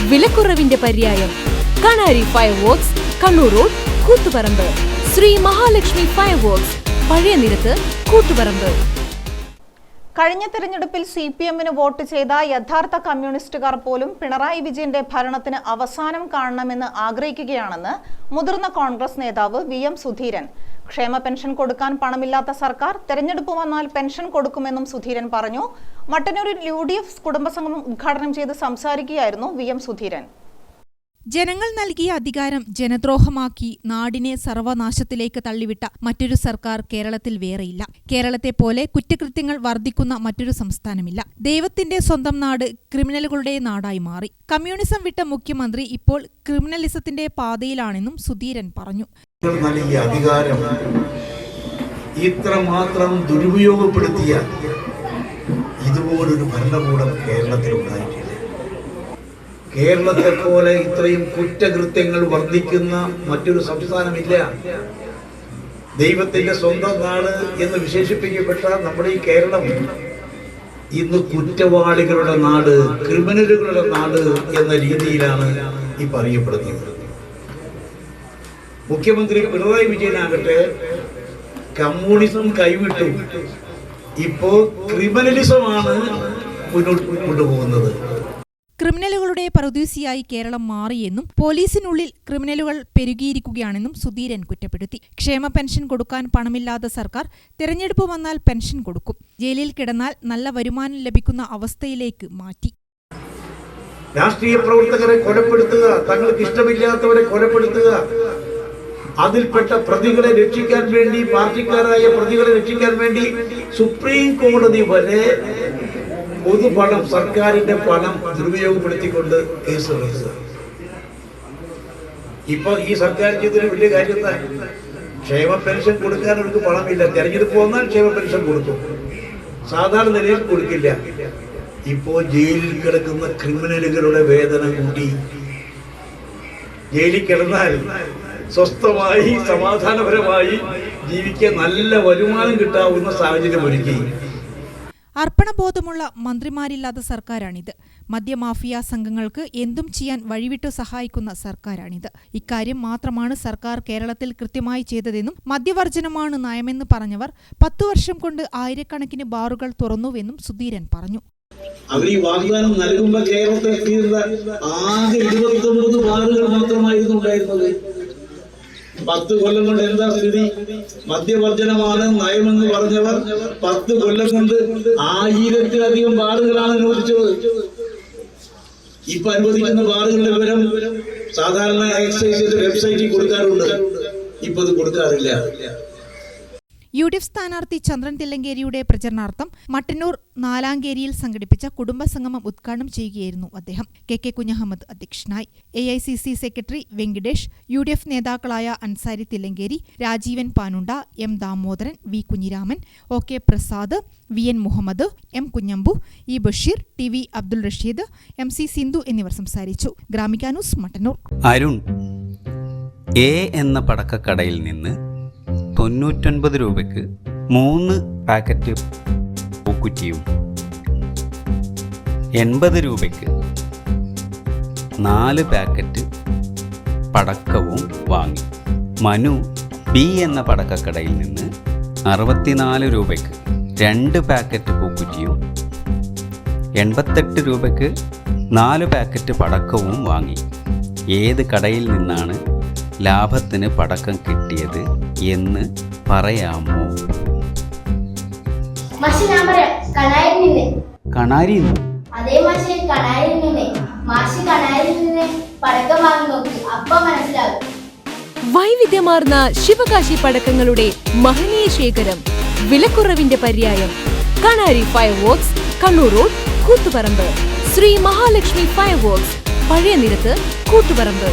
വിലക്കുറവിന്റെ പര്യായം. Kanari fireworks, Kannur road, Koothuparamba. Sree Mahalakshmi fireworks, പഴയ നിരത്ത്, കൂത്തുപറമ്പ്. കഴിഞ്ഞ തെരഞ്ഞെടുപ്പിൽ CPM-ന് വോട്ട് ചെയ്ത യഥാർത്ഥ കമ്മ്യൂണിസ്റ്റുകാർ പോലും പിണറായി വിജയന്റെ ഭരണത്തിന് അവസാനം കാണണമെന്ന് ആഗ്രഹിക്കുകയാണെന്ന് മുതിർന്ന കോൺഗ്രസ് നേതാവ് VM സുധീരൻ. ക്ഷേമ പെൻഷൻ കൊടുക്കാൻ പണമില്ലാത്ത സർക്കാർ തെരഞ്ഞെടുപ്പ് വന്നാൽ പെൻഷൻ കൊടുക്കുമെന്നും സുധീരൻ പറഞ്ഞു. മട്ടന്നൂരിൽ UDF കുടുംബസംഗമം ഉദ്ഘാടനം ചെയ്ത് സംസാരിക്കുകയായിരുന്നു VM സുധീരൻ. ജനങ്ങൾ നൽകിയ അധികാരം ജനദ്രോഹമാക്കി നാടിനെ സർവനാശത്തിലേക്ക് തള്ളിവിട്ട മറ്റൊരു സർക്കാർ കേരളത്തിൽ വേറെയില്ല. കേരളത്തെ പോലെ കുറ്റകൃത്യങ്ങൾ വർദ്ധിക്കുന്ന മറ്റൊരു സംസ്ഥാനമില്ല. ദൈവത്തിന്റെ സ്വന്തം നാട് ക്രിമിനലുകളുടെ നാടായി മാറി. കമ്മ്യൂണിസം വിട്ട മുഖ്യമന്ത്രി ഇപ്പോൾ ക്രിമിനലിസത്തിന്റെ പാതയിലാണെന്നും സുധീരൻ പറഞ്ഞു. നൽകിയ അധികാരം ഇത്രമാത്രം ദുരുപയോഗപ്പെടുത്തിയ ഇതുപോലൊരു ഭരണകൂടം കേരളത്തിൽ ഉണ്ടായിട്ടില്ല. കേരളത്തെ പോലെ ഇത്രയും കുറ്റകൃത്യങ്ങൾ വർദ്ധിക്കുന്ന മറ്റൊരു സംസ്ഥാനമില്ല. ദൈവത്തിന്റെ സ്വന്തം നാട് എന്ന് വിശേഷിപ്പിക്കപ്പെട്ട നമ്മുടെ ഈ കേരളം ഇന്ന് കുറ്റവാളികളുടെ നാട്, ക്രിമിനലുകളുടെ നാട് എന്ന രീതിയിലാണ് ഈ പറയപ്പെടുന്നത്. മുഖ്യമന്ത്രി പിണറായി വിജയനാകട്ടെ കമ്മ്യൂണിസം കൈവിട്ടു, ഇപ്പോ ക്രിമിനലിസമാണ് മുന്നോട്ട് കൊണ്ടുപോകുന്നത്. ക്രിമിനലുകളുടെ പറുദീസയായി കേരളം മാറിയെന്നും പോലീസിനുള്ളിൽ ക്രിമിനലുകൾ പെരുകിയിരിക്കുകയാണെന്നും സുധീരൻ കുറ്റപ്പെടുത്തി. ക്ഷേമ പെൻഷൻ കൊടുക്കാൻ പണമില്ലാത്ത സർക്കാർ തെരഞ്ഞെടുപ്പ് വന്നാൽ പെൻഷൻ കൊടുക്കും. ജയിലിൽ കിടന്നാൽ നല്ല വരുമാനം ലഭിക്കുന്ന അവസ്ഥയിലേക്ക് മാറ്റി. രാഷ്ട്രീയ പ്രവർത്തകരെ കൊലപ്പെടുത്തുക, തങ്ങൾക്ക് ഇഷ്ടമില്ലാത്തവരെ കൊലപ്പെടുത്തുക, അതിൽപ്പെട്ട പ്രതികളെ രക്ഷിക്കാൻ വേണ്ടി, പാർട്ടിക്കാരായ പ്രതികളെ രക്ഷിക്കാൻ വേണ്ടി സുപ്രീം കോടതി വരെ പൊതുപണം, സർക്കാരിന്റെ പണം ദുരുപയോഗപ്പെടുത്തിക്കൊണ്ട് കേസ് എടുക്കുക. ഇപ്പൊ ഈ സർക്കാർ ചെയ്തൊരു വലിയ കാര്യം എന്താ? ക്ഷേമ പെൻഷൻ കൊടുക്കാൻ അവർക്ക് പണമില്ല. തെരഞ്ഞെടുപ്പ് വന്നാൽ ക്ഷേമ പെൻഷൻ കൊടുക്കും, സാധാരണ നിലയിൽ കൊടുക്കില്ല. ഇപ്പോ ജയിലിൽ കിടക്കുന്ന ക്രിമിനലുകളുടെ വേതന കൂടി. ജയിലിൽ കിടന്നാൽ സ്വസ്ഥമായി സമാധാനപരമായി ജീവിക്കാൻ നല്ല വരുമാനം കിട്ടാവുന്ന സാഹചര്യം ഒരുക്കി. അർപ്പണബോധമുള്ള മന്ത്രിമാരില്ലാത്ത സർക്കാരാണിത്. മദ്യമാഫിയ സംഘങ്ങൾക്ക് എന്തും ചെയ്യാൻ വഴിവിട്ടു സഹായിക്കുന്ന സർക്കാരാണിത്. ഇക്കാര്യം മാത്രമാണ് സർക്കാർ കേരളത്തിൽ കൃത്യമായി ചെയ്തതെന്നും മദ്യവർജനമാണ് നയമെന്ന് പറഞ്ഞവർ 10 വർഷം കൊണ്ട് ആയിരക്കണക്കിന് ബാറുകൾ തുറന്നുവെന്നും സുധീരൻ പറഞ്ഞു. അവർ ഈ വാഗ്ദാനം നൽകുമ്പോൾ കേരളത്തിൽ ആകെ 29 ബാറുകൾ മാത്രമായിരുന്നു ഉണ്ടായിരുന്നത്. 10 കൊല്ലം കൊണ്ട് എന്താ സ്ഥിതി? മദ്യവർജനമാണ് നയമെന്ന് പറഞ്ഞവർ 10 കൊല്ലം കൊണ്ട് 1000-ലധികം ബാറുകളാണ് അനുവദിച്ചത്. ഇപ്പൊ അനുവദിക്കുന്ന ബാറുകളുടെ വിവരം സാധാരണ എക്സൈസിന്റെ വെബ്സൈറ്റിൽ കൊടുക്കാറുണ്ട്, ഇപ്പൊ അത് കൊടുക്കാറില്ല. UDF സ്ഥാനാർത്ഥി ചന്ദ്രൻ തില്ലങ്കേരിയുടെ പ്രചരണാർത്ഥം മട്ടന്നൂർ നാലാങ്കേരിയിൽ സംഘടിപ്പിച്ച കുടുംബസംഗമം ഉദ്ഘാടനം ചെയ്യുകയായിരുന്നു അദ്ദേഹം. KK കുഞ്ഞഹമ്മദ് അധ്യക്ഷനായി. AICC സെക്രട്ടറി വെങ്കിടേഷ്, UDF നേതാക്കളായ Ansari Thillankeri, Rajeevan Panunda, M Damodaran, V Kunhiraman, OK Prasad, VN Muhammad, M Kunhambu, E Basheer, TV Abdul Rasheed, MC Sindhu എന്നിവർ സംസാരിച്ചു. ഗ്രാമിക ന്യൂസ്, മട്ടന്നൂർ. അരുൺ A എന്ന പടക്കക്കടയിൽ നിന്ന് 99 രൂപയ്ക്ക് 3 പാക്കറ്റ് പൂക്കുറ്റിയും 80 രൂപയ്ക്ക് 4 പാക്കറ്റ് പടക്കവും വാങ്ങി. മനു B എന്ന പടക്കക്കടയിൽ നിന്ന് 64 രൂപയ്ക്ക് 2 പാക്കറ്റ് പൂക്കുറ്റിയും 88 രൂപയ്ക്ക് 4 പാക്കറ്റ് പടക്കവും വാങ്ങി. ഏത് കടയിൽ നിന്നാണ് ലാഭത്തിന് പടക്കം കിട്ടിയത് എന്ന് പറയാമോ? കണാരി വൈവിധ്യമാർന്ന ശിവകാശി പടക്കങ്ങളുടെ മഹനീയ ശേഖരം, വിലക്കുറവിന്റെ പര്യായം. Kanari fireworks, Kannur road, Koothuparamba. Sree Mahalakshmi fireworks, പഴയ നിരത്ത്, കൂത്തുപറമ്പ്.